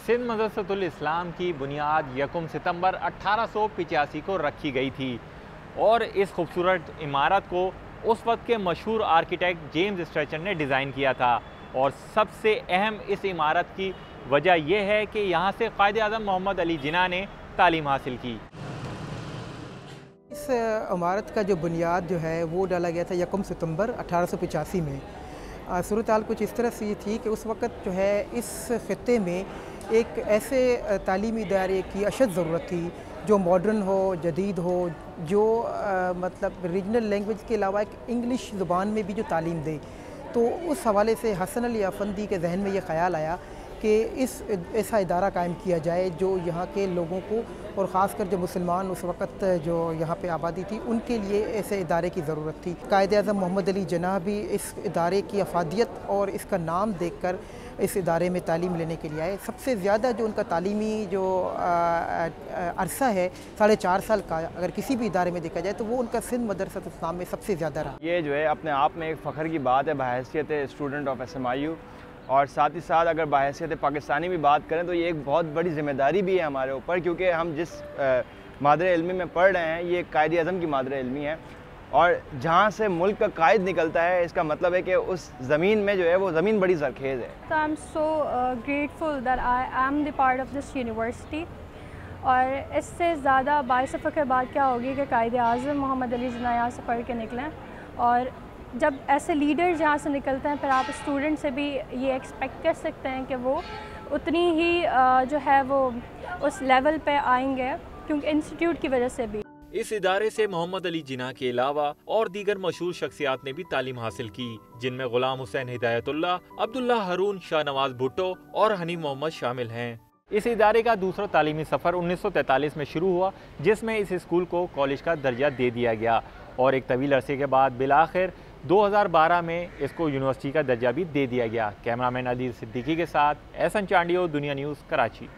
सिंध मदरसतुल इस्लाम की बुनियाद 1 सितंबर 1885 को रखी गई थी और इस खूबसूरत इमारत को उस वक्त के मशहूर आर्किटेक्ट जेम्स स्ट्रेचर ने डिज़ाइन किया था। और सबसे अहम इस इमारत की वजह यह है कि यहाँ से कायद आज़म मोहम्मद अली जिन्ना ने तालीम हासिल की। इस इमारत का जो बुनियाद जो है वो डाला गया था 1 सितंबर 1885 में। सूरत हाल कुछ इस तरह से थी कि उस वक़्त जो है इस ख़ित्ते में एक ऐसे तालीमी इदारे की अशद ज़रूरत थी जो मॉडर्न हो, जदीद हो, जो मतलब रीजनल लैंग्वेज के अलावा एक इंग्लिश ज़ुबान में भी जो तालीम दे। तो उस हवाले से हसन अली अफंदी के जहन में ये ख़्याल आया कि ऐसा इदारा कायम किया जाए जो यहाँ के लोगों को और ख़ासकर जो मुसलमान उस वक़्त जो यहाँ पे आबादी थी उनके लिए ऐसे इदारे की ज़रूरत थी। कायद आज़म मोहम्मद अली जिन्ना भी इस इदारे की अफादियत और इसका नाम देखकर इस इदारे में तालीम लेने के लिए आए। सबसे ज़्यादा जो उनका तालीमी जो अरसा है 4.5 साल का, अगर किसी भी इदारे में देखा जाए तो वो उनका सिंध मदरसतुल इस्लाम में सबसे ज़्यादा रहा। ये जो है अपने आप में एक फ़ख्र की बात है बहैसियत स्टूडेंट ऑफ SMIU, और साथ ही साथ अगर बहैसियत पाकिस्तानी भी बात करें तो ये एक बहुत बड़ी ज़िम्मेदारी भी है हमारे ऊपर, क्योंकि हम जिस मादरे इल्मी में पढ़ रहे हैं ये कायद आज़म की मादरे इल्मी है और जहाँ से मुल्क का कायद निकलता है इसका मतलब है कि उस ज़मीन में जो है वो ज़मीन बड़ी ज़रखेज़ है। So I'm so grateful that I am the part of this university। और इससे ज़्यादा बाइस फ़ख्र बात क्या होगी कि कायद आज़म मोहम्मद अली जिन्ना यहाँ से पढ़ के निकलें, और जब ऐसे लीडर जहाँ से निकलते हैं फिर आप स्टूडेंट से भी ये एक्सपेक्ट कर सकते हैं कि वो उतनी ही जो है वो उस लेवल पे आएंगे, क्योंकि इंस्टीट्यूट की वजह से भी। इस इदारे से मोहम्मद अली जिन्ना के अलावा और दीगर मशहूर शख्सियात ने भी तालीम हासिल की, जिनमें गुलाम हुसैन हिदायतुल्लाह, अब्दुल्ला हारून, शाहनवाज भुट्टो और हनीफ मोहम्मद शामिल हैं। इस इदारे का दूसरा तालीमी सफ़र 1943 में शुरू हुआ, जिसमें इस स्कूल को कॉलेज का दर्जा दे दिया गया और एक तवील अरसे के बाद बिलाखिर 2012 में इसको यूनिवर्सिटी का दर्जा भी दे दिया गया। कैमरामैन अदील सिद्दीकी के साथ एहसन चांडियो, दुनिया न्यूज़, कराची।